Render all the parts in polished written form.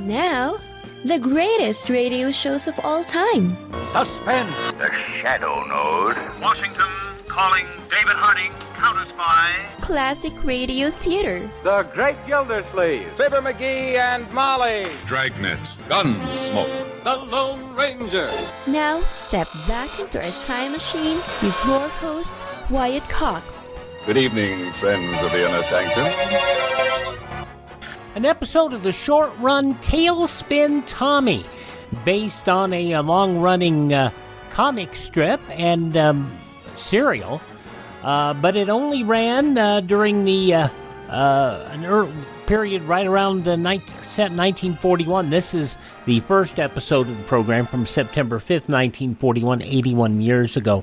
Now, the greatest radio shows of all time. Suspense. The Shadow Node. Washington calling David Harding, counter-spy. Classic radio theater. The Great Gildersleeve. Fibber McGee and Molly. Dragnet. Gunsmoke. The Lone Ranger. Now, step back into a time machine with your host, Wyatt Cox. Good evening, friends of the Inner Sanctum. An episode of the short-run Tailspin Tommy, based on a long-running comic strip and serial, but it only ran during the an early period right around set 1941. This is the first episode of the program from September 5th, 1941, 81 years ago.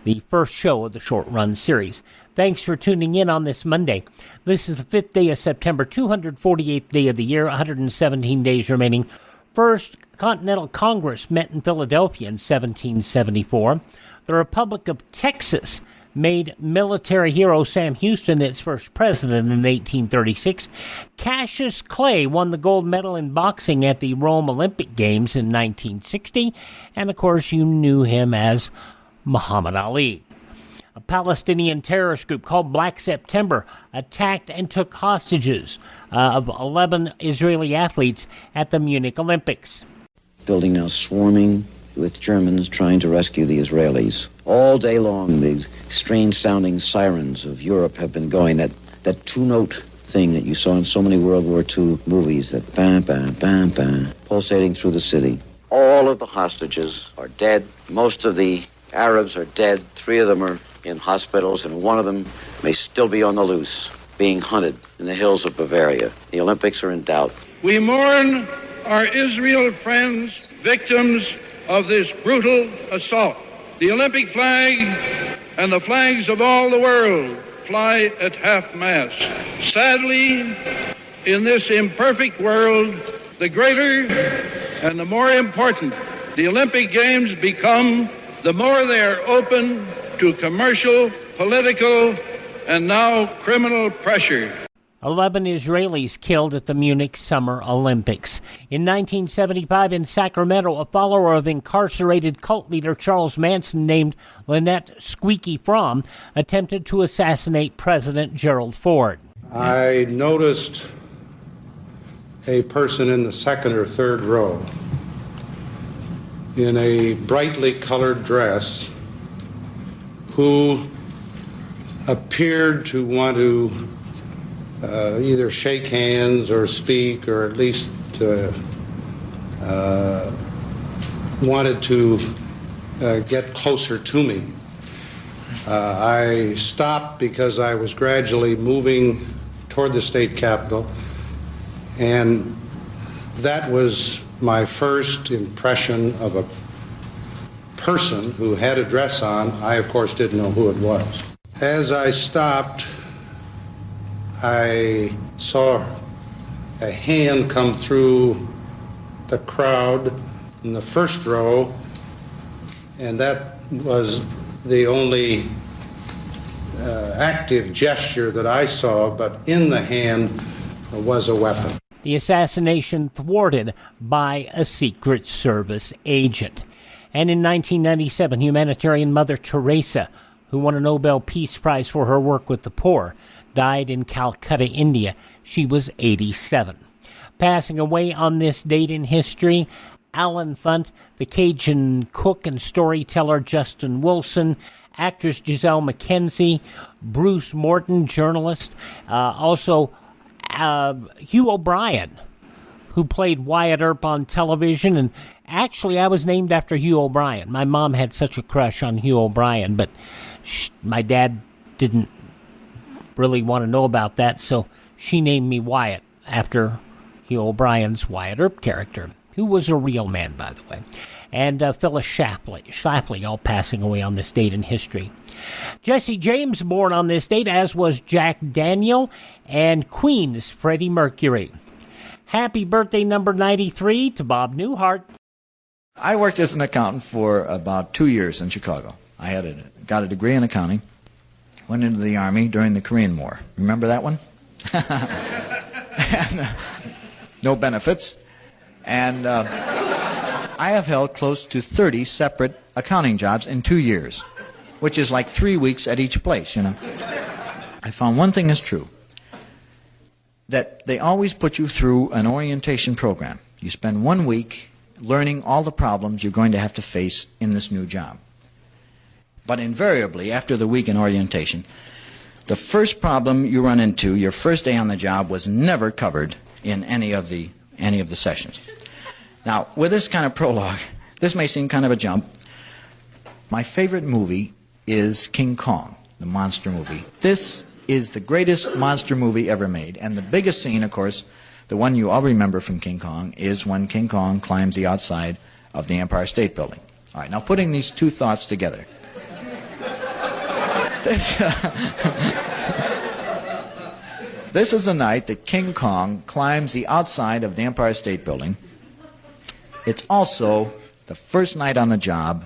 The first show of the short-run series. Thanks for tuning in on this Monday. This is the 5th day of September, 248th day of the year, 117 days remaining. First Continental Congress met in Philadelphia in 1774. The Republic of Texas made military hero Sam Houston its first president in 1836. Cassius Clay won the gold medal in boxing at the Rome Olympic Games in 1960. And, of course, you knew him as Muhammad Ali. A Palestinian terrorist group called Black September attacked and took hostages of 11 Israeli athletes at the Munich Olympics. Building now swarming with Germans trying to rescue the Israelis. All day long, these strange-sounding sirens of Europe have been going, that two-note thing that you saw in so many World War II movies, that bam, pulsating through the city. All of the hostages are dead. Most of the Arabs are dead. 3 of them are in hospitals, and 1 of them may still be on the loose, being hunted in the hills of Bavaria. The Olympics are in doubt. We mourn our Israel friends, victims of this brutal assault. The Olympic flag and the flags of all the world fly at half-mast. Sadly, in this imperfect world, the greater and the more important the Olympic Games become, the more they are open to commercial, political, and now criminal pressure. 11 Israelis killed at the Munich Summer Olympics. In 1975 in Sacramento, a follower of incarcerated cult leader Charles Manson named Lynette Squeaky Fromm attempted to assassinate President Gerald Ford. I noticed a person in the second or third row in a brightly colored dress who appeared to want to either shake hands or speak, or at least wanted to get closer to me. I stopped because I was gradually moving toward the state capitol, and that was my first impression of a person who had a dress on. I, of course, didn't know who it was. As I stopped, I saw a hand come through the crowd in the first row, and that was the only active gesture that I saw, but in the hand was a weapon. The assassination thwarted by a Secret Service agent. And in 1997, humanitarian Mother Teresa, who won a Nobel Peace Prize for her work with the poor, died in Calcutta, India. She was 87. Passing away on this date in history, Alan Funt, the Cajun cook and storyteller Justin Wilson, actress Giselle McKenzie, Bruce Morton, journalist, also Hugh O'Brien, who played Wyatt Earp on television. And actually, I was named after Hugh O'Brien. My mom had such a crush on Hugh O'Brien, but my dad didn't really want to know about that, so she named me Wyatt after Hugh O'Brien's Wyatt Earp character, who was a real man, by the way. And Phyllis Schlafly, all passing away on this date in history. Jesse James born on this date, as was Jack Daniel, and Queen's Freddie Mercury. Happy birthday number 93 to Bob Newhart. I worked as an accountant for about 2 years in Chicago. I got a degree in accounting, went into the Army during the Korean War. Remember that one? And, no benefits. And I have held close to 30 separate accounting jobs in 2 years, which is like 3 weeks at each place, you know. I found one thing is true, that they always put you through an orientation program. You spend 1 week learning all the problems you're going to have to face in this new job. But invariably, after the week in orientation, the first problem you run into, your first day on the job, was never covered in any of the sessions. Now, with this kind of prologue, this may seem kind of a jump. My favorite movie is King Kong, the monster movie. This is the greatest monster movie ever made. And the biggest scene, of course, the one you all remember from King Kong, is when King Kong climbs the outside of the Empire State Building. All right, now putting these two thoughts together. This is the night that King Kong climbs the outside of the Empire State Building. It's also the first night on the job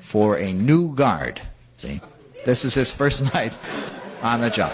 for a new guard. See? This is his first night on the job.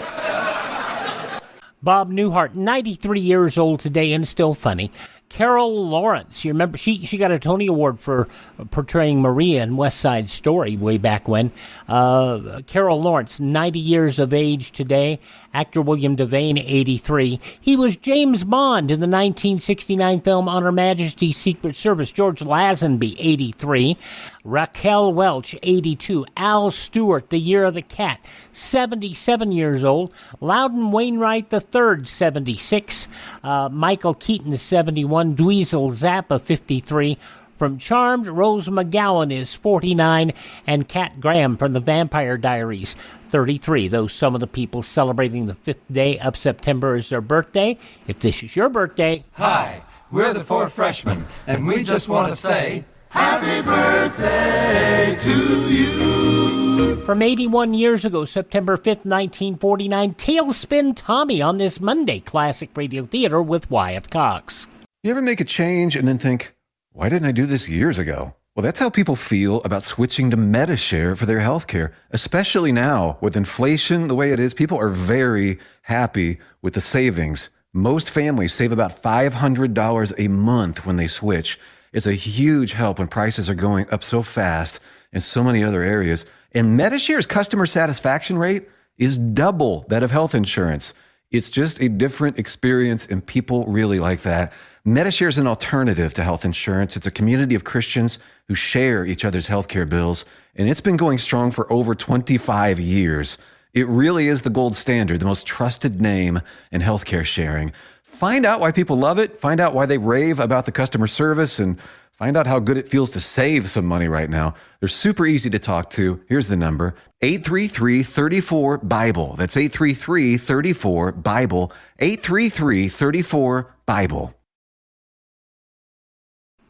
Bob Newhart, 93 years old today and still funny. Carol Lawrence, you remember, she got a Tony Award for portraying Maria in West Side Story way back when. Carol Lawrence, 90 years of age today. Actor William Devane, 83. He was James Bond in the 1969 film On Her Majesty's Secret Service. George Lazenby, 83. Raquel Welch, 82. Al Stewart, The Year of the Cat, 77 years old. Loudon Wainwright III, 76. Michael Keaton, 71. Dweezil Zappa, 53. From Charmed, Rose McGowan is 49, and Kat Graham from The Vampire Diaries, 33. Those some of the people celebrating the 5th day of September as their birthday. If this is your birthday, hi, we're the 4 freshmen, and we just want to say, happy birthday to you. From 81 years ago, September 5th, 1949, Tailspin Tommy on this Monday, Classic Radio Theater with Wyatt Cox. You ever make a change and then think, why didn't I do this years ago? Well, that's how people feel about switching to Medishare for their health care, especially now with inflation the way it is. People are very happy with the savings. Most families save about $500 a month when they switch. It's a huge help when prices are going up so fast in so many other areas. And Medishare's customer satisfaction rate is double that of health insurance. It's just a different experience, and people really like that. Medishare is an alternative to health insurance. It's a community of Christians who share each other's healthcare bills, and it's been going strong for over 25 years. It really is the gold standard, the most trusted name in healthcare sharing. Find out why people love it, find out why they rave about the customer service, and find out how good it feels to save some money right now. They're super easy to talk to. Here's the number, 833-34-BIBLE. That's 833-34-BIBLE, 833-34-BIBLE.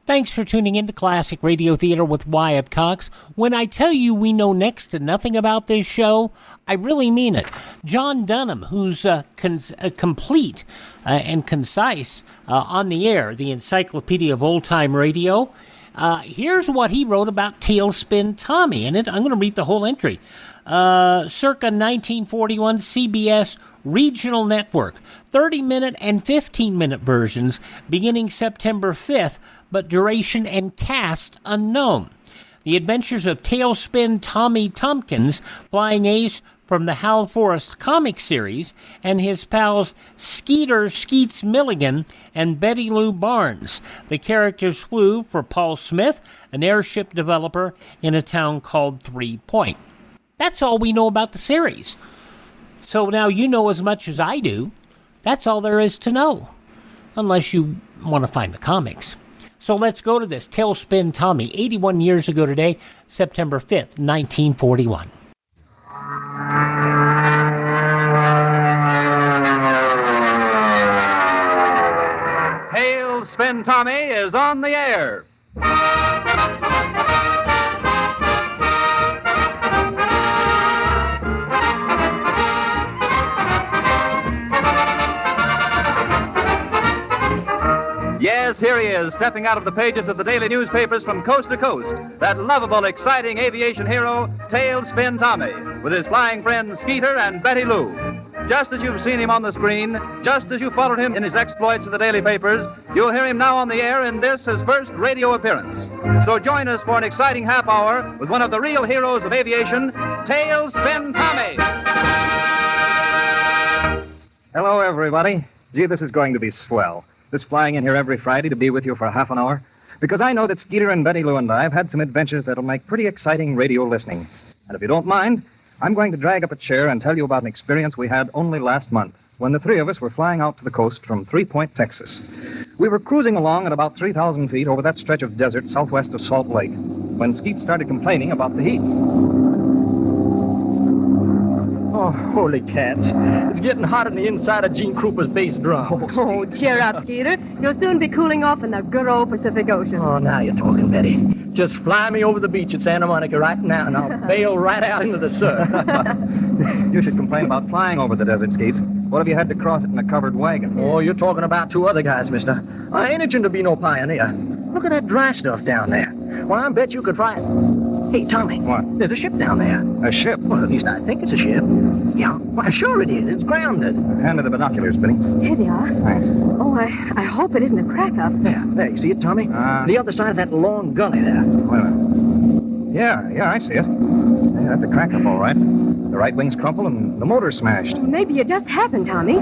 Thanks for tuning in to Classic Radio Theater with Wyatt Cox. When I tell you we know next to nothing about this show, I really mean it. John Dunham, who's complete and concise on the air, the Encyclopedia of Old-Time Radio, here's what he wrote about Tailspin Tommy. And I'm going to read the whole entry. Circa 1941 CBS Regional Network, 30-minute and 15-minute versions beginning September 5th, but duration and cast unknown. The Adventures of Tailspin Tommy Tompkins, flying ace from the Hal Forrest comic series, and his pals Skeeter Skeets Milligan and Betty Lou Barnes. The characters flew for Paul Smith, an airship developer in a town called 3 Point. That's all we know about the series. So now you know as much as I do. That's all there is to know, unless you want to find the comics. So let's go to this. Tailspin Tommy, 81 years ago today, September 5th, 1941. Tailspin Tommy is on the air. Yes, here he is, stepping out of the pages of the daily newspapers from coast to coast. That lovable, exciting aviation hero, Tailspin Tommy, with his flying friends Skeeter and Betty Lou. Just as you've seen him on the screen, just as you followed him in his exploits in the daily papers, you'll hear him now on the air in this, his first radio appearance. So join us for an exciting half hour with one of the real heroes of aviation, Tailspin Tommy. Hello, everybody. Gee, this is going to be swell. This flying in here every Friday to be with you for half an hour. Because I know that Skeeter and Betty Lou and I have had some adventures that'll make pretty exciting radio listening. And if you don't mind, I'm going to drag up a chair and tell you about an experience we had only last month when the three of us were flying out to the coast from 3 Point, Texas. We were cruising along at about 3,000 feet over that stretch of desert southwest of Salt Lake when Skeet started complaining about the heat. Oh, holy cats. It's getting hot on the inside of Gene Krupa's bass drum. Oh, cheer up, Skeeter. You'll soon be cooling off in the good old Pacific Ocean. Oh, now you're talking, Betty. Just fly me over the beach at Santa Monica right now, and I'll bail right out into the surf. You should complain about flying over the desert, Skeets. What if you had to cross it in a covered wagon? Oh, you're talking about two other guys, mister. I ain't itching to be no pioneer. Look at that dry stuff down there. Well, I bet you could fly it. Hey, Tommy. What? There's a ship down there. A ship? Well, at least I think it's a ship. Yeah, why, sure it is. It's grounded. Hand me the binoculars, Benny. Here they are. Thanks. Oh, I hope it isn't a crack-up. There, you see it, Tommy? The other side of that long gully there. Wait a minute. Yeah, I see it. Yeah, that's a crack-up, all right. The right wing's crumpled and the motor's smashed. Maybe it just happened, Tommy.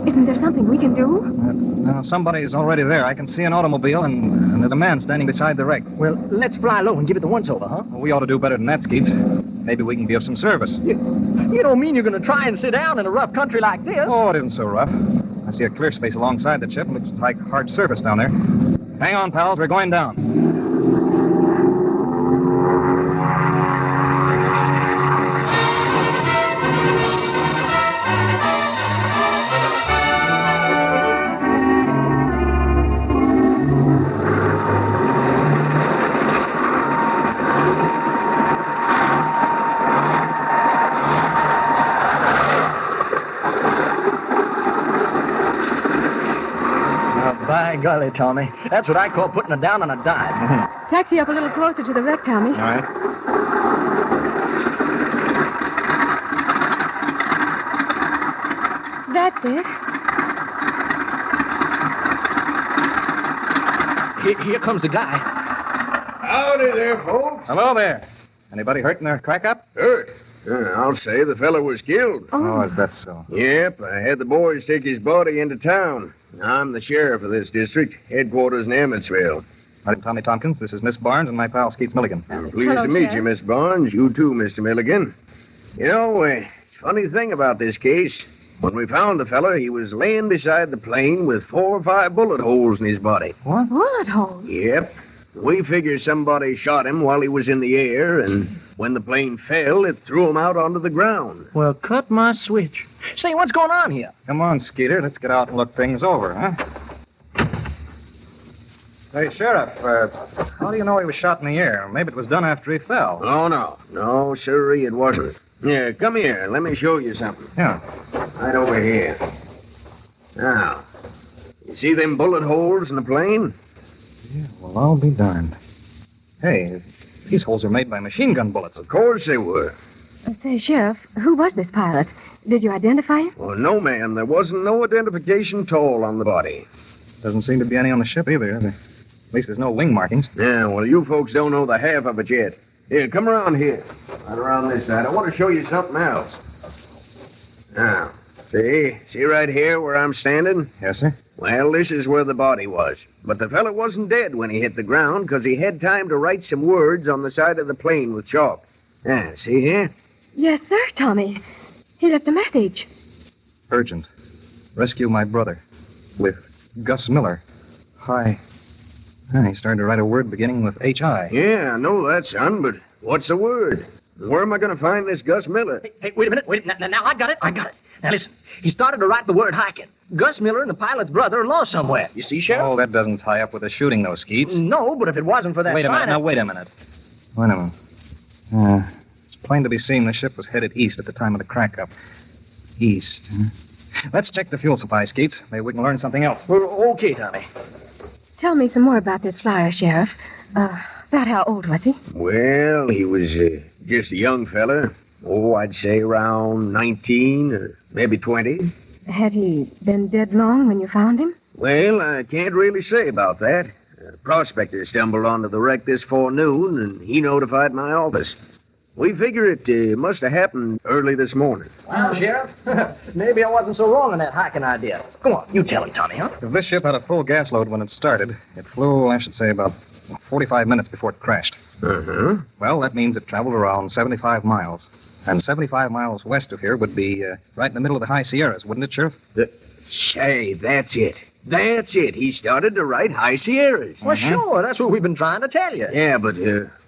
Isn't there something we can do? No, somebody's already there. I can see an automobile, and there's a man standing beside the wreck. Well, let's fly low and give it the once-over, huh? Well, we ought to do better than that, Skeets. Maybe we can be of some service. You don't mean you're going to try and sit down in a rough country like this? Oh, it isn't so rough. I see a clear space alongside the ship. It looks like hard surface down there. Hang on, pals. We're going down. By golly, Tommy. That's what I call putting it down on a dime. Taxi up a little closer to the wreck, Tommy. All right. That's it. Here comes the guy. Howdy there, folks. Hello there. Anybody hurt in their crack-up? Hurt? I'll say the fella was killed. Oh, is that so? Yep, I had the boys take his body into town. I'm the sheriff of this district, headquarters in Emmetsville. I'm Tommy Tompkins. This is Miss Barnes and my pal Skeets Milligan. I'm pleased to meet you, Miss Barnes. You too, Mr. Milligan. You know, funny thing about this case, when we found the fella, he was laying beside the plane with 4 or 5 bullet holes in his body. What? Bullet holes? Yep. We figure somebody shot him while he was in the air, and when the plane fell, it threw him out onto the ground. Well, cut my switch. Say, what's going on here? Come on, Skeeter. Let's get out and look things over, huh? Hey, Sheriff, how do you know he was shot in the air? Maybe it was done after he fell. Oh, no. No, sirree, it wasn't. Yeah, come here. Let me show you something. Yeah. Right over here. Now, you see them bullet holes in the plane? Yeah, well, I'll be darned. Hey, these holes are made by machine gun bullets. Of course they were. Say, Sheriff, who was this pilot? Did you identify him? Well, no, ma'am. There wasn't no identification at all on the body. Doesn't seem to be any on the ship either, is there? At least there's no wing markings. Yeah, well, you folks don't know the half of it yet. Here, come around here. Right around this side. I want to show you something else. Now, see right here where I'm standing? Yes, sir. Well, this is where the body was. But the fella wasn't dead when he hit the ground because he had time to write some words on the side of the plane with chalk. Yeah, see here? Yes, sir, Tommy. He left a message. Urgent. Rescue my brother. With Gus Miller. Hi. He started to write a word beginning with H-I. Yeah, I know that, son, but what's the word? Where am I going to find this Gus Miller? Hey, wait a minute. Now, I got it. Now, listen. He started to write the word hiking. Gus Miller and the pilot's brother are lost somewhere. You see, Sheriff? Oh, that doesn't tie up with the shooting, though, Skeets. No, but if it wasn't for that Wait a minute. sign... Now, wait a minute. It's plain to be seen the ship was headed east at the time of the crack-up. East. Let's check the fuel supply, Skeets. Maybe we can learn something else. Well, okay, Tommy. Tell me some more about this flyer, Sheriff. About how old was he? Well, he was just a young fella. Oh, I'd say around 19 or maybe 20. Had he been dead long when you found him? Well, I can't really say about that. A prospector stumbled onto the wreck this forenoon, and he notified my office. We figure it must have happened early this morning. Well, Sheriff, maybe I wasn't so wrong on that hiking idea. Go on, you tell him, Tommy, huh? If this ship had a full gas load when it started, it flew, I should say, about 45 minutes before it crashed. Uh-huh. Well, that means it traveled around 75 miles. And 75 miles west of here would be right in the middle of the High Sierras, wouldn't it, Sheriff? Say, that's it. That's it. He started to write High Sierras. Well, sure. That's what we've been trying to tell you. Yeah, but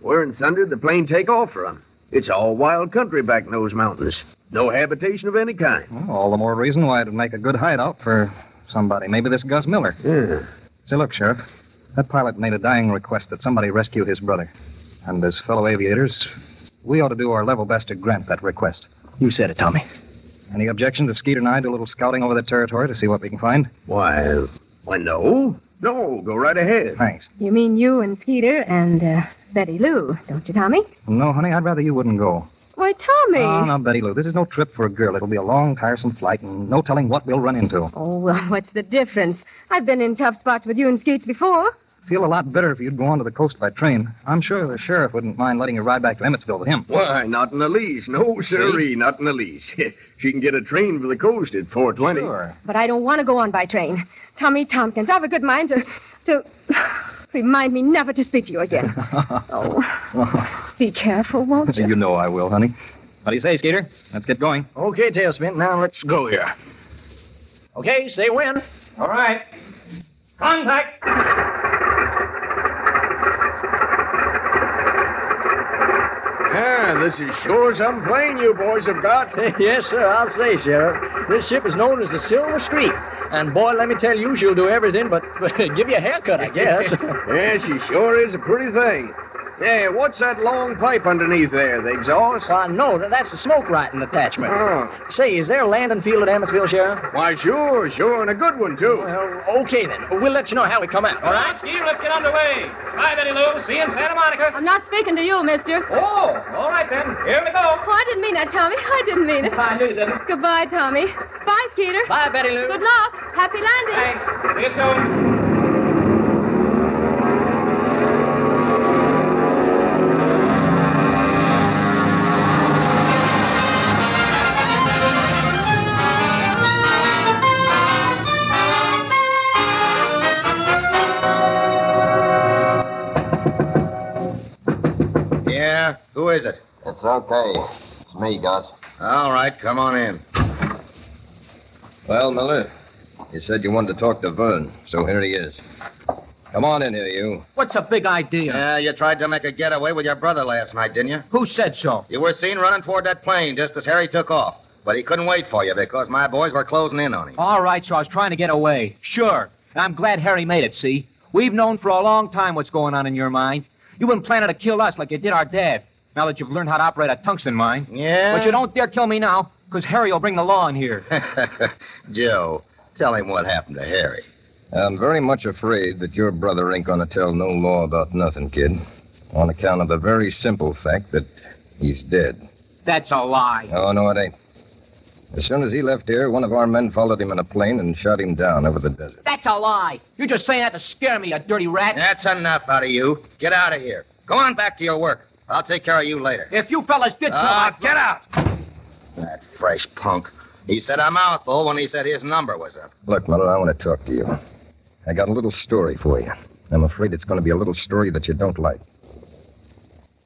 where in thunder did the plane take off from? It's all wild country back in those mountains. No habitation of any kind. Well, all the more reason why it'd make a good hideout for somebody. Maybe this Gus Miller. Yeah. Say, look, Sheriff. That pilot made a dying request that somebody rescue his brother. And as fellow aviators, we ought to do our level best to grant that request. You said it, Tommy. Any objections if Skeeter and I do a little scouting over the territory to see what we can find? Why, no. No, go right ahead. Thanks. You mean you and Skeeter and Betty Lou, don't you, Tommy? No, honey, I'd rather you wouldn't go. Why, Tommy! Oh, no, Betty Lou, this is no trip for a girl. It'll be a long, tiresome flight, and no telling what we'll run into. Oh, well, what's the difference? I've been in tough spots with you and Skeets before. Feel a lot better if you'd go on to the coast by train. I'm sure the sheriff wouldn't mind letting you ride back to Emmetsville with him. Why, not in the least. No, sirree, not in the least. She can get a train for the coast at 4:20. Sure. But I don't want to go on by train. Tommy Tompkins, I've a good mind to remind me never to speak to you again. Oh, be careful, won't you? You know I will, honey. What do you say, Skeeter? Let's get going. Okay, Tailspin. Now let's go here. Okay, say when. All right. Contact! Yeah, this is sure some plane you boys have got. Yes, sir, I'll say, Sheriff. This ship is known as the Silver Streak. And, boy, let me tell you, she'll do everything but give you a haircut, I guess. Yeah, she sure is a pretty thing. Hey, what's that long pipe underneath there? The exhaust? No, that's the smoke writing attachment. Oh. Say, is there a landing field at Emmetsville, Sheriff? Why, sure, and a good one, too. Well, okay, then. We'll let you know how we come out, all right? Skeeter, let's get underway. Bye, Betty Lou. See you in Santa Monica. I'm not speaking to you, mister. Oh, all right, then. Here we go. Oh, I didn't mean that, Tommy. I didn't mean it. I knew that. Goodbye, Tommy. Bye, Skeeter. Bye, Betty Lou. Good luck. Happy landing. Thanks. See you soon. Yeah? Who is it? It's okay. It's me, Gus. All right, come on in. Well, Miller, you said you wanted to talk to Vern, so here he is. Come on in here, you. What's a big idea? Yeah, you tried to make a getaway with your brother last night, didn't you? Who said so? You were seen running toward that plane just as Harry took off. But he couldn't wait for you because my boys were closing in on him. All right, so I was trying to get away. Sure. And I'm glad Harry made it, see? We've known for a long time what's going on in your mind. You've been planning to kill us like you did our dad. Now that you've learned how to operate a tungsten mine. Yeah? But you don't dare kill me now, because Harry will bring the law in here. Joe, tell him what happened to Harry. I'm very much afraid that your brother ain't going to tell no law about nothing, kid. On account of the very simple fact that he's dead. That's a lie. Oh, no, it ain't. As soon as he left here, one of our men followed him in a plane and shot him down over the desert. That's a lie. You're just saying that to scare me, you dirty rat. That's enough out of you. Get out of here. Go on back to your work. I'll take care of you later. If you fellas did get out! That fresh punk. He said a mouthful when he said his number was up. Look, Miller, I want to talk to you. I got a little story for you. I'm afraid it's going to be a little story that you don't like.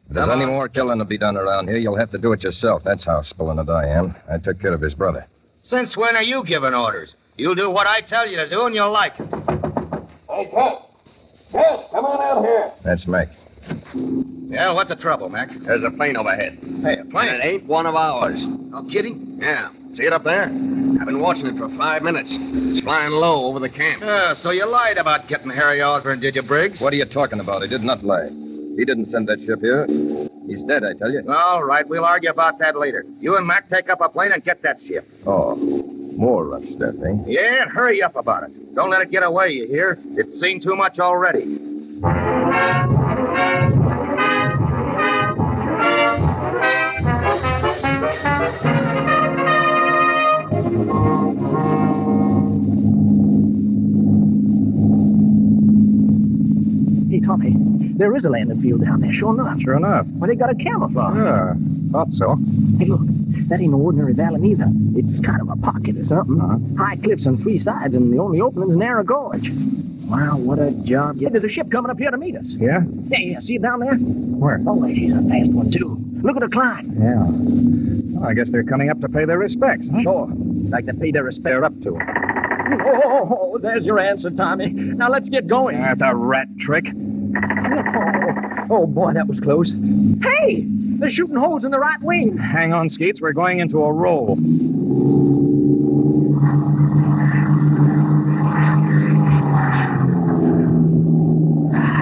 If there's any more killing to be done around here, you'll have to do it yourself. That's how spilling I am. I took care of his brother. Since when are you giving orders? You'll do what I tell you to do, and you'll like it. Hey, Gus, come on out here. That's Mac. Yeah, what's the trouble, Mac? There's a plane overhead. Hey, a plane? And it ain't one of ours. No kidding? Yeah. See it up there? I've been watching it for 5 minutes. It's flying low over the camp. So you lied about getting Harry Osborne, did you, Briggs? What are you talking about? I did not lie. He didn't send that ship here. He's dead, I tell you. All right, we'll argue about that later. You and Mac take up a plane and get that ship. Oh, more rough stuff, eh? Yeah, and hurry up about it. Don't let it get away, you hear? It's seen too much already. There is a landing field down there, sure enough. Sure enough. Well, they got a camouflage. Yeah, thought so. Hey, look, that ain't no ordinary valley neither. It's kind of a pocket or something. High cliffs on three sides, and the only opening's a narrow gorge. Wow, what a job. Yeah, there's a ship coming up here to meet us. Yeah? Yeah, see it down there? Where? Oh, she's a fast one, too. Look at her climb. Yeah. Well, I guess they're coming up to pay their respects, huh? Sure. Like to pay their respect. They're up to. Oh, there's your answer, Tommy. Now let's get going. That's a rat trick. Oh, boy, that was close. Hey! They're shooting holes in the right wing. Hang on, Skeets. We're going into a roll.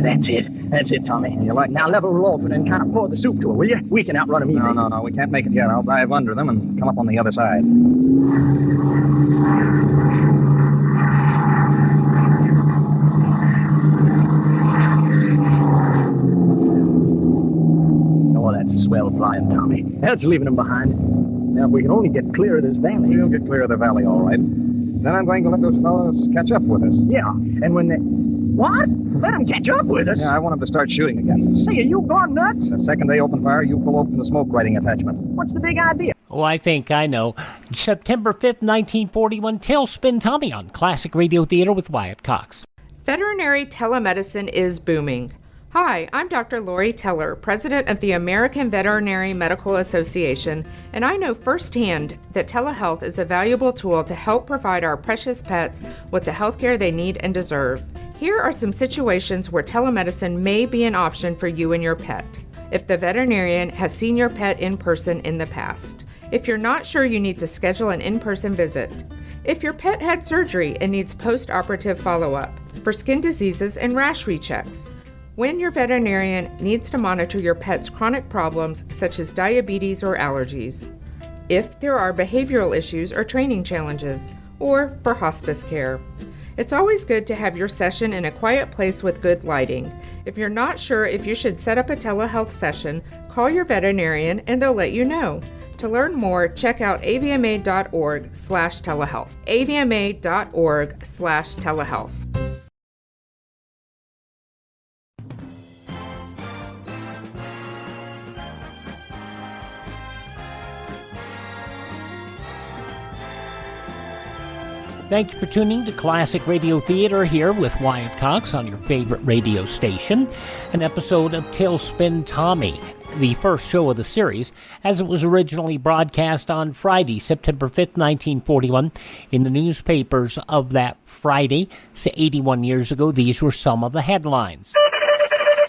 That's it. That's it, Tommy. You like? Now level her off and then kind of pour the soup to her, will you? We can outrun them easy. No. We can't make it yet. I'll dive under them and come up on the other side. Oh, that's swell flying, Tommy. That's leaving them behind. Now, if we can only get clear of this valley. We'll get clear of the valley, all right. Then I'm going to let those fellows catch up with us. Yeah, and when they... What? Let them catch up with us? Yeah, I want them to start shooting again. Say, are you gone nuts? The second they open fire, you pull open the smoke writing attachment. What's the big idea? Oh, I think I know. September 5th, 1941, Tailspin Tommy on Classic Radio Theater with Wyatt Cox. Veterinary telemedicine is booming. Hi, I'm Dr. Lori Teller, president of the American Veterinary Medical Association, and I know firsthand that telehealth is a valuable tool to help provide our precious pets with the health care they need and deserve. Here are some situations where telemedicine may be an option for you and your pet. If the veterinarian has seen your pet in person in the past. If you're not sure you need to schedule an in-person visit. If your pet had surgery and needs post-operative follow-up. For skin diseases and rash rechecks. When your veterinarian needs to monitor your pet's chronic problems such as diabetes or allergies. If there are behavioral issues or training challenges. Or for hospice care. It's always good to have your session in a quiet place with good lighting. If you're not sure if you should set up a telehealth session, call your veterinarian and they'll let you know. To learn more, check out avma.org/telehealth. avma.org/telehealth. Thank you for tuning to Classic Radio Theater here with Wyatt Cox on your favorite radio station. An episode of Tailspin Tommy, the first show of the series, as it was originally broadcast on Friday, September 5th, 1941. In the newspapers of that Friday, 81 years ago, these were some of the headlines.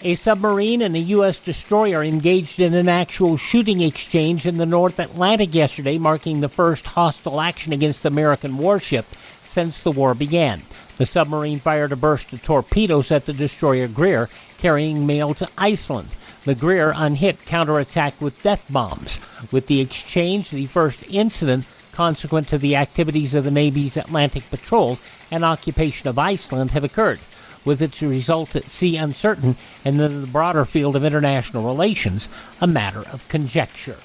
A submarine and a U.S. destroyer engaged in an actual shooting exchange in the North Atlantic yesterday, marking the first hostile action against the American warship since the war began. The submarine fired a burst of torpedoes at the destroyer Greer, carrying mail to Iceland. The Greer, unhit, counterattacked with death bombs. With the exchange, the first incident consequent to the activities of the Navy's Atlantic Patrol and occupation of Iceland have occurred, with its result at sea uncertain and in the broader field of international relations a matter of conjecture.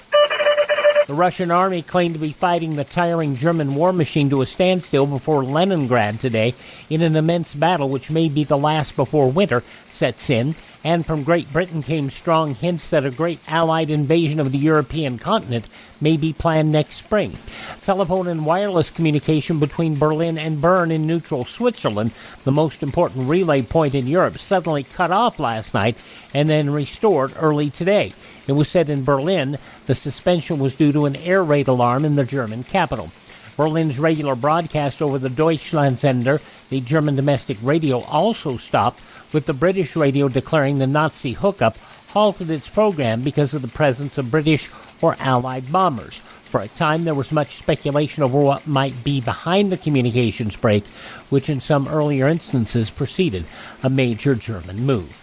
The Russian army claimed to be fighting the tiring German war machine to a standstill before Leningrad today in an immense battle which may be the last before winter sets in, and from Great Britain came strong hints that a great Allied invasion of the European continent may be planned next spring. Telephone and wireless communication between Berlin and Bern in neutral Switzerland, the most important relay point in Europe, suddenly cut off last night and then restored early today. It was said in Berlin the suspension was due to an air raid alarm in the German capital. Berlin's regular broadcast over the Deutschlandsender, the German domestic radio, also stopped, with the British radio declaring the Nazi hookup halted its program because of the presence of British or Allied bombers. For a time, there was much speculation over what might be behind the communications break, which in some earlier instances preceded a major German move.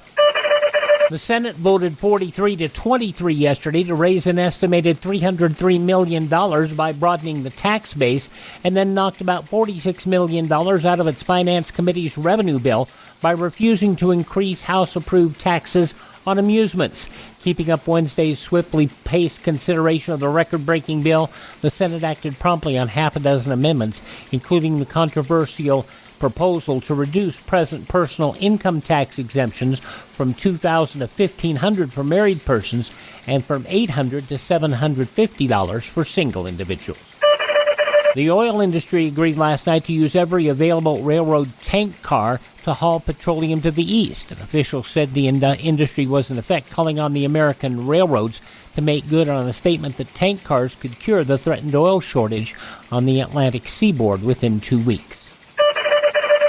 The Senate voted 43-23 yesterday to raise an estimated $303 million by broadening the tax base, and then knocked about $46 million out of its Finance Committee's revenue bill by refusing to increase House-approved taxes on amusements. Keeping up Wednesday's swiftly paced consideration of the record-breaking bill, the Senate acted promptly on half a dozen amendments, including the controversial proposal to reduce present personal income tax exemptions from $2,000 to $1,500 for married persons and from $800 to $750 for single individuals. The oil industry agreed last night to use every available railroad tank car to haul petroleum to the east. An official said the industry was in effect calling on the American railroads to make good on a statement that tank cars could cure the threatened oil shortage on the Atlantic seaboard within 2 weeks.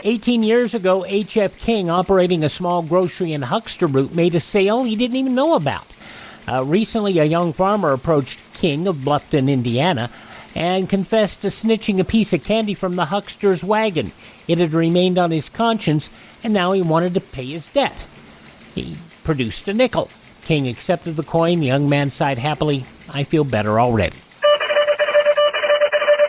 18 years ago, H.F. King, operating a small grocery and huckster route, made a sale he didn't even know about. Recently, a young farmer approached King of Bluffton, Indiana, and confessed to snitching a piece of candy from the huckster's wagon. It had remained on his conscience, and now he wanted to pay his debt. He produced a nickel. King accepted the coin. The young man sighed happily. I feel better already.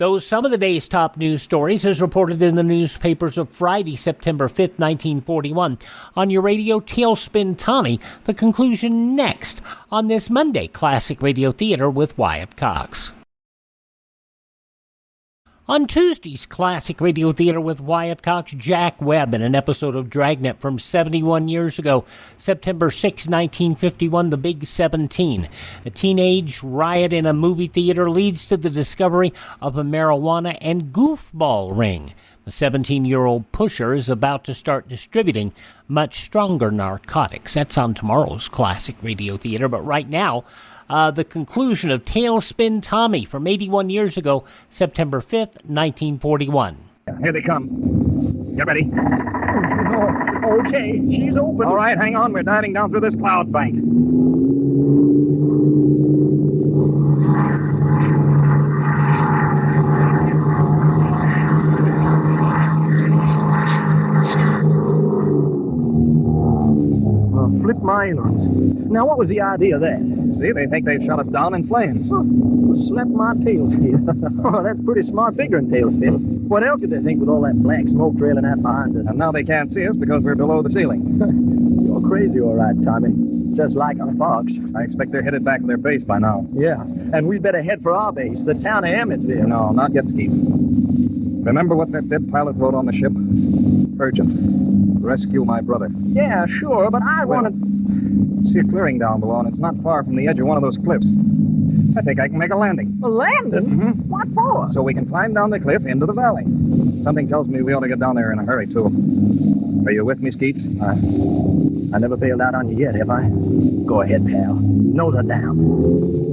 Those some of the day's top news stories as reported in the newspapers of Friday, September 5th, 1941. On your radio, Tailspin Tommy. The conclusion next on this Monday Classic Radio Theater with Wyatt Cox. On Tuesday's Classic Radio Theater with Wyatt Cox, Jack Webb in an episode of Dragnet from 71 years ago, September 6, 1951, The Big 17. A teenage riot in a movie theater leads to the discovery of a marijuana and goofball ring. The 17-year-old pusher is about to start distributing much stronger narcotics. That's on tomorrow's Classic Radio Theater, but right now, the conclusion of Tailspin Tommy from 81 years ago, September 5th, 1941. Here they come. Get ready. Okay, she's open. All right, hang on. We're diving down through this cloud bank. Flip my ears. Now, what was the idea of that? See, they think they've shut us down in flames. Slept my tailspin. Oh, that's pretty smart figuring, Tailspin. What else did they think with all that black smoke trailing out behind us? And now they can't see us because we're below the ceiling. You're crazy, all right, Tommy. Just like a fox. I expect they're headed back to their base by now. Yeah, and we'd better head for our base, the town of Emmetsville. No, not yet, Skeets. Remember what that dead pilot wrote on the ship? Urgent. Rescue my brother. Yeah, sure, but I want to see a clearing down below, and it's not far from the edge of one of those cliffs. I think I can make a landing. A landing? Mm-hmm. What for? So we can climb down the cliff into the valley. Something tells me we ought to get down there in a hurry, too. Are you with me, Skeets? I never failed out on you yet, have I? Go ahead, pal. Nose her down.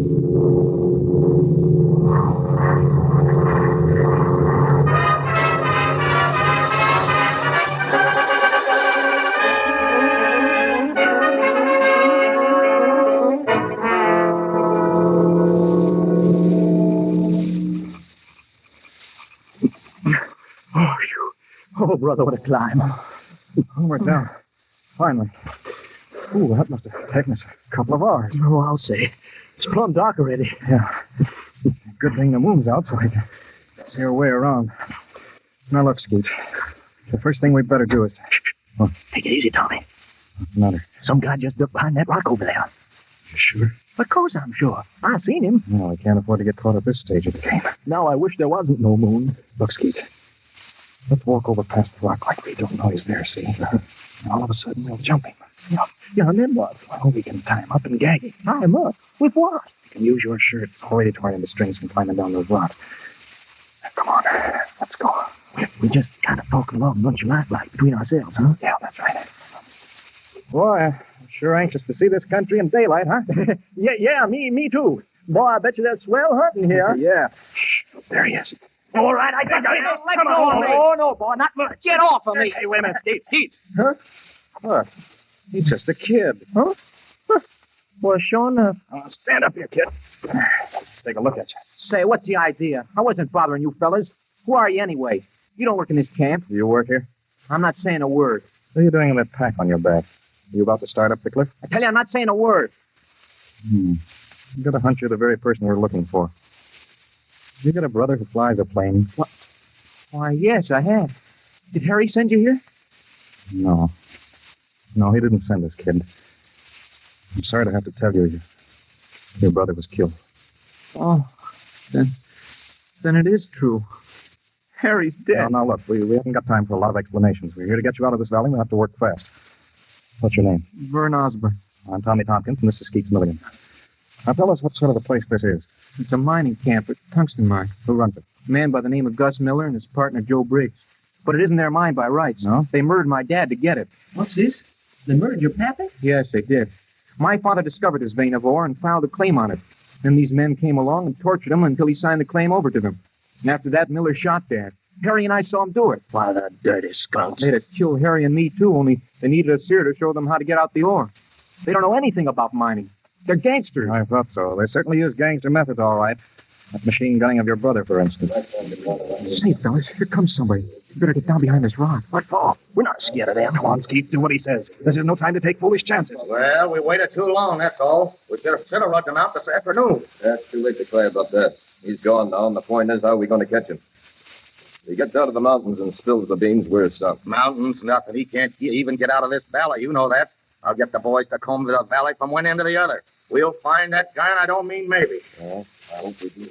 Oh, brother, what a climb. Oh, we're down. Finally. Ooh, that must have taken us a couple of hours. Oh, I'll say. It's plumb dark already. Yeah. Good thing the moon's out so we can see our way around. Now, look, Skeets. The first thing we'd better do is... Oh. Take it easy, Tommy. What's the matter? Some guy just ducked behind that rock over there. You sure? Of course I'm sure. I seen him. No, we can't afford to get caught at this stage of the game. Now I wish there wasn't no moon. Look, Skeets. Let's walk over past the rock like we don't know he's there, see? And all of a sudden, we'll jump him. Yeah, and then what? Well, we can tie him up and gag him. Tie him up? With what? You can use your shirt as hoity-toity the strings from climbing down those rocks. Now, come on, let's go. We just kind of talking along nonchalant like between ourselves, huh? Yeah, that's right. Boy, I'm sure anxious to see this country in daylight, huh? yeah, me too. Boy, I bet you there's swell hunting here. Yeah. Shh, there he is. All right, I got you. Let go of me. Oh, no, boy, not much. Get off of me. Hey, wait a minute, Skeets. Huh? Look, he's just a kid. Huh? Well, sure enough. Stand up here, kid. Let's take a look at you. Say, what's the idea? I wasn't bothering you fellas. Who are you anyway? You don't work in this camp. Do you work here? I'm not saying a word. What are you doing in that pack on your back? Are you about to start up the cliff? I tell you, I'm not saying a word. You got a hunch you're the very person we're looking for. You got a brother who flies a plane? What? Why, yes, I have. Did Harry send you here? No. No, he didn't send us, kid. I'm sorry to have to tell you, your brother was killed. Oh, then it is true. Harry's dead. Now, look, we haven't got time for a lot of explanations. We're here to get you out of this valley. We'll have to work fast. What's your name? Vern Osborne. I'm Tommy Tompkins, and this is Skeets Milligan. Now, tell us what sort of a place this is. It's a mining camp at Tungsten Mine. Who runs it? A man by the name of Gus Miller and his partner, Joe Briggs. But it isn't their mine by rights. No? They murdered my dad to get it. What's this? They murdered your pappy? Yes, they did. My father discovered this vein of ore and filed a claim on it. Then these men came along and tortured him until he signed the claim over to them. And after that, Miller shot Dad. Harry and I saw him do it. Why, the dirty skunks. They'd have killed Harry and me, too, only they needed us here to show them how to get out the ore. They don't know anything about mining. They're gangsters. I thought so. They certainly use gangster methods, all right. That machine gunning of your brother, for instance. Say, fellas, here comes somebody. You better get down behind this rock. What for? We're not scared of them. Come on, Skeet, do what he says. This is no time to take foolish chances. Well, we waited too long, that's all. We should have rubbed him out this afternoon. That's too late to cry about that. He's gone now, and the point is, how are we going to catch him? If he gets out of the mountains and spills the beans, we're sunk. Mountains, nothing. He can't even get out of this valley. You know that. I'll get the boys to comb the valley from one end to the other. We'll find that guy, and I don't mean maybe. Well, I hope we do.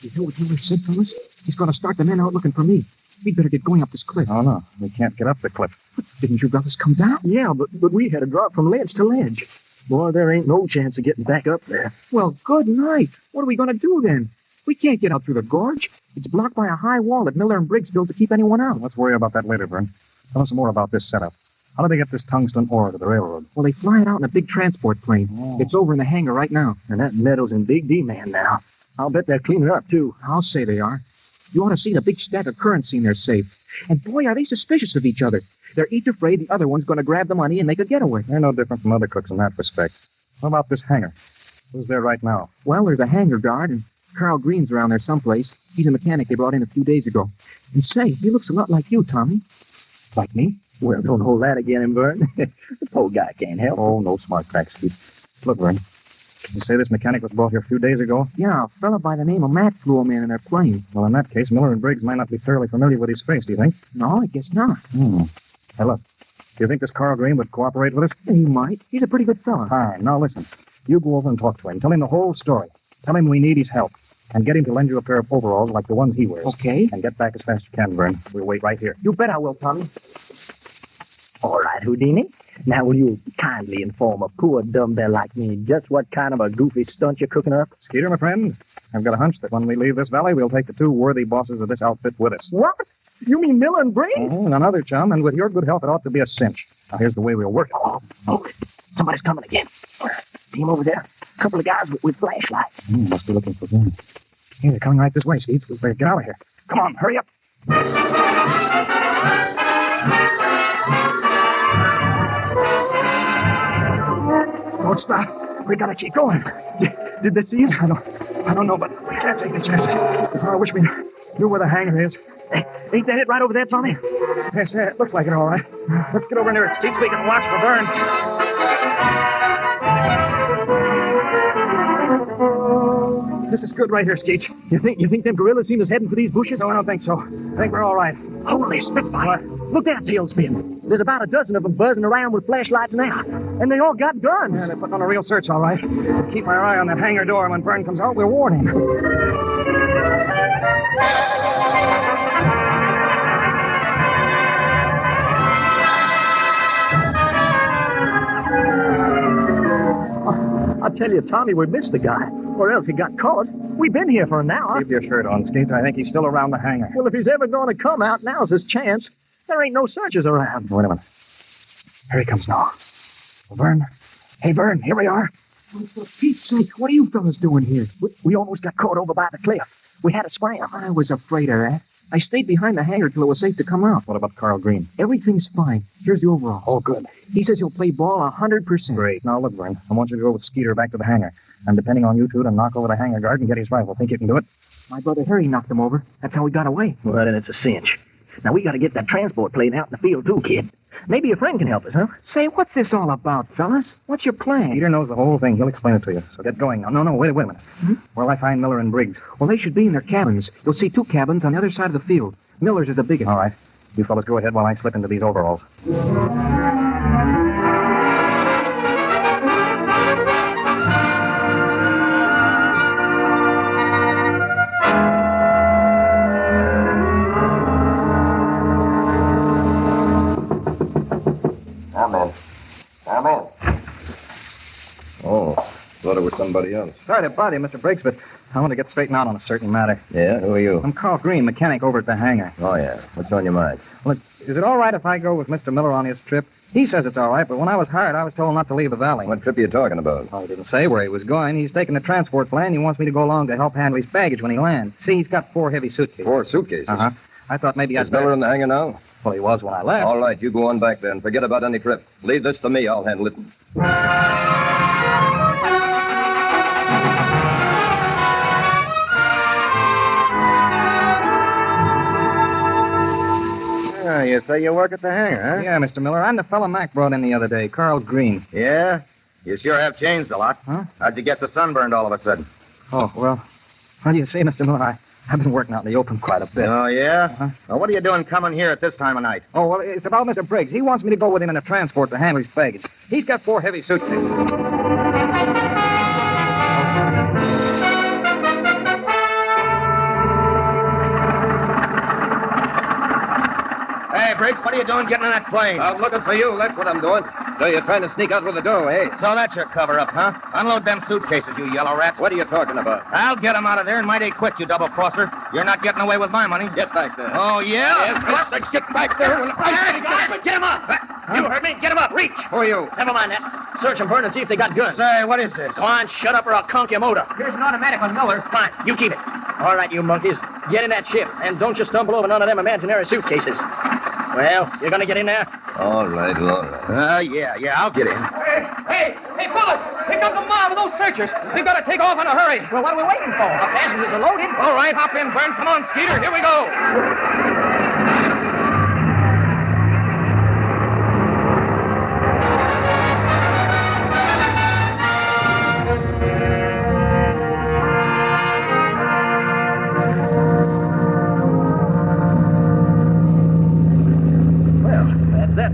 You hear what Miller said, fellas? He's going to start the men out looking for me. We'd better get going up this cliff. Oh, no. We can't get up the cliff. But didn't you brothers come down? Yeah, but we had to drop from ledge to ledge. Boy, there ain't no chance of getting back up there. Well, good night. What are we going to do then? We can't get out through the gorge. It's blocked by a high wall that Miller and Briggs built to keep anyone out. Let's worry about that later, Vern. Tell us more about this setup. How do they get this tungsten ore to the railroad? Well, they fly it out in a big transport plane. Oh. It's over in the hangar right now. And that meadow's in big demand now. I'll bet they're cleaning it up, too. I'll say they are. You ought to see the big stack of currency in their safe. And boy, are they suspicious of each other. They're each afraid the other one's going to grab the money and make a getaway. They're no different from other crooks in that respect. What about this hangar? Who's there right now? Well, there's a hangar guard, and Carl Green's around there someplace. He's a mechanic they brought in a few days ago. And say, he looks a lot like you, Tommy. Like me? Well, don't hold that again, him, Vern. The poor guy can't help. Oh, no smart cracks, Skeet. Look, Vern. You say this mechanic was brought here a few days ago? Yeah, a fella by the name of Matt flew him in their plane. Well, in that case, Miller and Briggs might not be thoroughly familiar with his face, do you think? No, I guess not. Hey, look. Do you think this Carl Green would cooperate with us? He might. He's a pretty good fella. Fine. Now, listen. You go over and talk to him. Tell him the whole story. Tell him we need his help. And get him to lend you a pair of overalls like the ones he wears. Okay. And get back as fast as you can, Vern. We'll wait right here. You bet I will, Tommy. All right, Houdini. Now, will you kindly inform a poor dumbbell like me just what kind of a goofy stunt you're cooking up? Skeeter, my friend, I've got a hunch that when we leave this valley, we'll take the two worthy bosses of this outfit with us. What? You mean Miller and Briggs? And another chum, and with your good help, it ought to be a cinch. Now, here's the way we'll work it. Oh, somebody's coming again. See him over there? A couple of guys with flashlights. Must be looking for them. Hey, they're coming right this way, Skeets. We better get out of here. Come on, hurry up. Don't stop. We gotta keep going. Did they see us? I don't know, but we can't take the chances. I wish we knew where the hangar is. Ain't that it right over there, Tommy? Yes, it looks like it, all right. Let's get over near it, Skeets. We can watch for Vern. This is good right here, Skeets. You think them gorillas seen us heading for these bushes? No, I don't think so. I think we're all right. Holy Spitfire. Look there, Tailspin. There's about a dozen of them buzzing around with flashlights now. And they all got guns. Yeah, they put on a real search, all right. Keep my eye on that hangar door. When Vern comes out, we'll warn him. I tell you, Tommy, we missed the guy. Or else he got caught. We've been here for an hour. Keep your shirt on, Skeets. I think he's still around the hangar. Well, if he's ever going to come out, now's his chance. There ain't no searchers around. Wait a minute. Here he comes now. Vern. Hey, Vern, here we are. Oh, for Pete's sake, what are you fellas doing here? We almost got caught over by the cliff. We had to scram. I was afraid of that. I stayed behind the hangar till it was safe to come out. What about Carl Green? Everything's fine. Here's the overall. Oh, good. He says he'll play ball 100%. Great. Now, look, Vern, I want you to go with Skeeter back to the hangar. I'm depending on you two to knock over the hangar guard and get his rifle. Think you can do it? My brother Harry knocked him over. That's how he got away. Well, then it's a cinch. Now, we got to get that transport plane out in the field, too, kid. Maybe a friend can help us, huh? Say, what's this all about, fellas? What's your plan? Skeeter knows the whole thing. He'll explain it to you. So get going now. No, wait a minute. Where'll I find Miller and Briggs? Well, they should be in their cabins. You'll see two cabins on the other side of the field. Miller's is the biggest. All right. You fellas go ahead while I slip into these overalls. somebody else. Sorry to bother you, Mr. Briggs, but I want to get straightened out on a certain matter. Yeah? Who are you? I'm Carl Green, mechanic over at the hangar. Oh, yeah. What's on your mind? Look, is it all right if I go with Mr. Miller on his trip? He says it's all right, but when I was hired, I was told not to leave the valley. What trip are you talking about? Oh, he didn't say where he was going. He's taking the transport plane. He wants me to go along to help handle his baggage when he lands. See, he's got 4 heavy suitcases. 4 suitcases? Uh-huh. I thought maybe Is Miller in the hangar now? Well, he was when I left. All right, you go on back then. Forget about any trip. Leave this to me. I'll handle it. Ah, you say you work at the hangar, huh? Yeah, Mr. Miller. I'm the fellow Mac brought in the other day, Carl Green. Yeah? You sure have changed a lot. Huh? How'd you get so sunburned all of a sudden? Oh, well, how do you say, Mr. Miller? I've been working out in the open quite a bit. Oh, yeah? Uh-huh. Well, what are you doing coming here at this time of night? Oh, well, it's about Mr. Briggs. He wants me to go with him in a transport to handle his baggage. He's got 4 heavy suitcases. Hey, Briggs, what are you doing getting in that plane? I'm looking for you. That's what I'm doing. So you're trying to sneak out with the dough, eh? So that's your cover-up, huh? Unload them suitcases, you yellow rats. What are you talking about? I'll get them out of there and mighty quick, you double-crosser. You're not getting away with my money. Get back there. Oh, yeah? Yes, get back there. Get him up! You heard me? Get him up! Reach! Who are you? Never mind that. Search and burn and see if they got guns. Say, what is this? Go on, shut up or I'll conk your motor. Here's an automatic on Miller. Fine, you keep it. All right, you monkeys. Get in that ship, and don't you stumble over none of them imaginary suitcases. Well, you're gonna get in there? All right, all right. Yeah, I'll get in. Hey, fellas! Here comes a mob of those searchers. We've got to take off in a hurry. Well, what are we waiting for? Our passengers are loaded. All right, hop in, Bern. Come on, Skeeter. Here we go.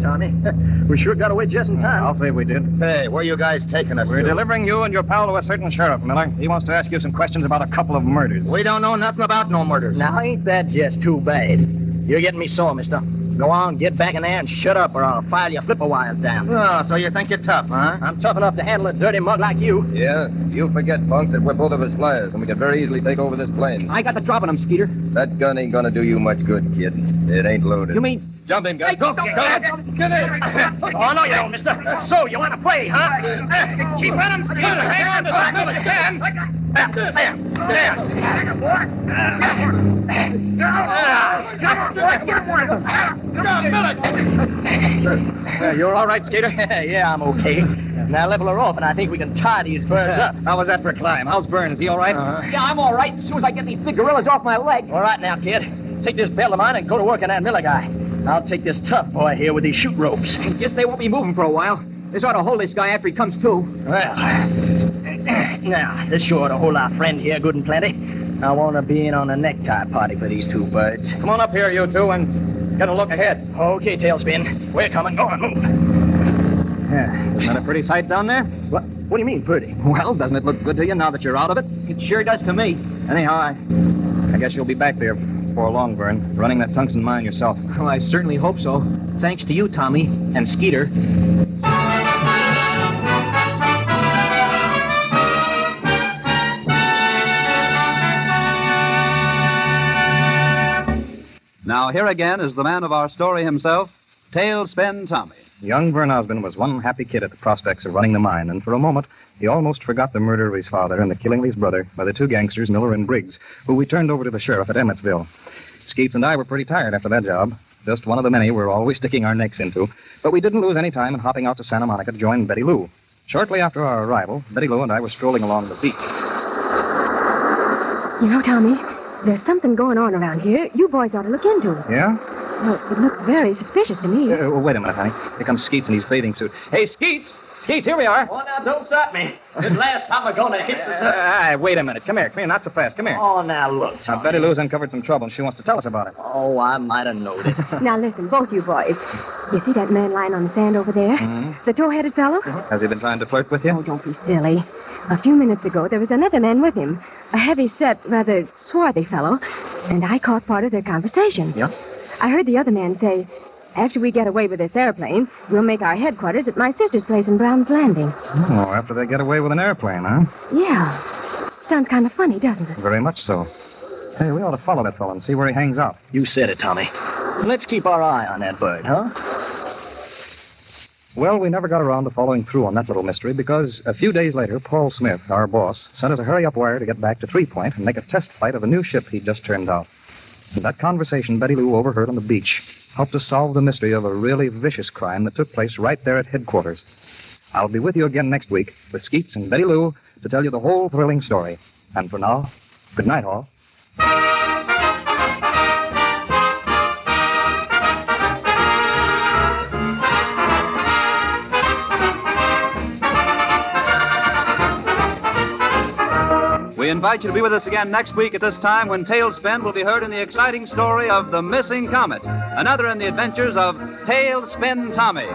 Tommy. We sure got away just in time. I'll say we did. Hey, where are you guys taking us We're to? delivering you and your pal to a certain sheriff, Miller. He wants to ask you some questions about a couple of murders. We don't know nothing about no murders. Now, ain't that just too bad? You're getting me sore, mister. Go on, get back in there and shut up or I'll file your flipper wires down. Oh, so you think you're tough, huh? I'm tough enough to handle a dirty mug like you. Yeah? You forget, Punk, that we're both of us flyers, and we could very easily take over this plane. I got the drop on him, Skeeter. That gun ain't gonna do you much good, kid. It ain't loaded. You mean... Jump in, guys. Hey, go. Get in. Oh, no, you don't, mister. So, you want to play, huh? Keep at him, Skeeter. Hang on to that, Miller. You're all right, Skater? Yeah, I'm okay. Now level her off, and I think we can tie these birds up. How was that for a climb? How's Byrne? Is he all right? Yeah, I'm all right. As soon as I get these big gorillas off my leg. All right now, kid. Take this belt of mine and go to work on that Miller guy. I'll take this tough boy here with these shoot ropes. Guess they won't be moving for a while. This ought to hold this guy after he comes to. Well, now, this sure ought to hold our friend here good and plenty. I want to be in on a necktie party for these 2 birds. Come on up here, you two, and get a look ahead. Okay, Tailspin. We're coming. Go on, move. Yeah, isn't that a pretty sight down there? What do you mean, pretty? Well, doesn't it look good to you now that you're out of it? It sure does to me. Anyhow, I guess you'll be back there before long, Byrne, running that tungsten mine yourself. Well, I certainly hope so. Thanks to you, Tommy, and Skeeter. Now, here again is the man of our story himself, Tailspin Tommy. Young Vern Osmond was one happy kid at the prospects of running the mine, and for a moment, he almost forgot the murder of his father and the killing of his brother by the 2 gangsters, Miller and Briggs, who we turned over to the sheriff at Emmetsville. Skeets and I were pretty tired after that job. Just one of the many we're always sticking our necks into. But we didn't lose any time in hopping out to Santa Monica to join Betty Lou. Shortly after our arrival, Betty Lou and I were strolling along the beach. You know, Tommy, there's something going on around here you boys ought to look into. Yeah? Well, it looks very suspicious to me. Wait a minute, honey. Here comes Skeets in his bathing suit. Hey, Skeets! Skeets, here we are. Oh, now, don't stop me. This last time we're going to hit the... Wait a minute. Come here, not so fast. Come here. Oh, now, look, Now, Betty Lou's uncovered some trouble, and she wants to tell us about it. Oh, I might have known it. Now, listen, both you boys. You see that man lying on the sand over there? Mm-hmm. The tow-headed fellow? Has he been trying to flirt with you? Oh, don't be silly. A few minutes ago, there was another man with him. A heavy-set, rather swarthy fellow. And I caught part of their conversation. Yeah? I heard the other man say, After we get away with this airplane, we'll make our headquarters at my sister's place in Brown's Landing. Oh, after they get away with an airplane, huh? Yeah. Sounds kind of funny, doesn't it? Very much so. Hey, we ought to follow that fellow and see where he hangs out. You said it, Tommy. Let's keep our eye on that bird, huh? Well, we never got around to following through on that little mystery because a few days later, Paul Smith, our boss, sent us a hurry-up wire to get back to Three Point and make a test flight of a new ship he'd just turned out. And that conversation Betty Lou overheard on the beach helped us solve the mystery of a really vicious crime that took place right there at headquarters. I'll be with you again next week with Skeets and Betty Lou to tell you the whole thrilling story. And for now, good night, all. We invite you to be with us again next week at this time when Tailspin will be heard in the exciting story of the missing comet, another in the adventures of Tailspin Tommy.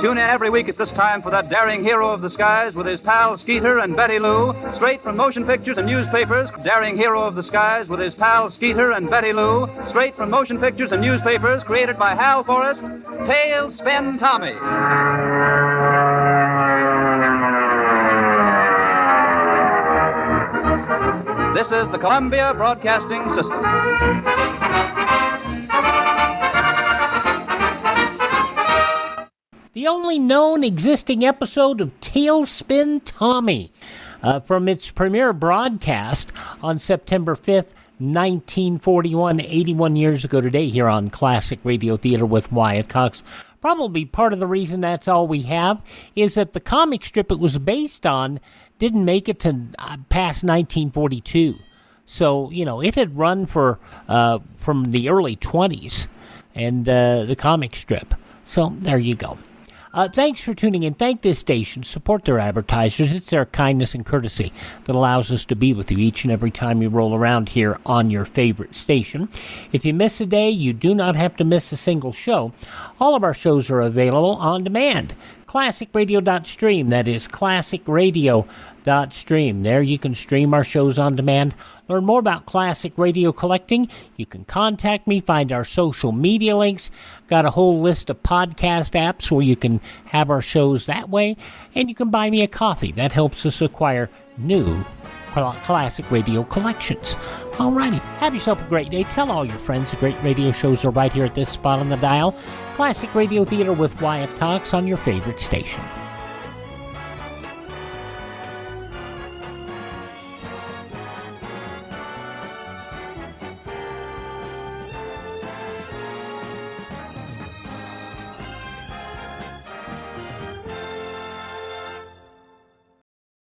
Tune in every week at this time for that daring hero of the skies with his pal Skeeter and Betty Lou, straight from motion pictures and newspapers. Daring hero of the skies with his pal Skeeter and Betty Lou, straight from motion pictures and newspapers, created by Hal Forrest, Tailspin Tommy. This is the Columbia Broadcasting System. The only known existing episode of Tailspin Tommy from its premiere broadcast on September 5th, 1941, 81 years ago today here on Classic Radio Theater with Wyatt Cox. Probably part of the reason that's all we have is that the comic strip it was based on didn't make it to past 1942. So, it had run for from the early 20s and the comic strip. So, there you go. Thanks for tuning in. Thank this station. Support their advertisers. It's their kindness and courtesy that allows us to be with you each and every time you roll around here on your favorite station. If you miss a day, you do not have to miss a single show. All of our shows are available on demand. ClassicRadio.stream. That is ClassicRadio.stream. There you can stream our shows on demand. Learn more about classic radio collecting. You can contact me, find our social media links. Got a whole list of podcast apps where you can have our shows that way. And you can buy me a coffee. That helps us acquire new classic radio collections. Alrighty, have yourself a great day. Tell all your friends the great radio shows are right here at this spot on the dial. Classic Radio Theater with Wyatt Cox on your favorite station.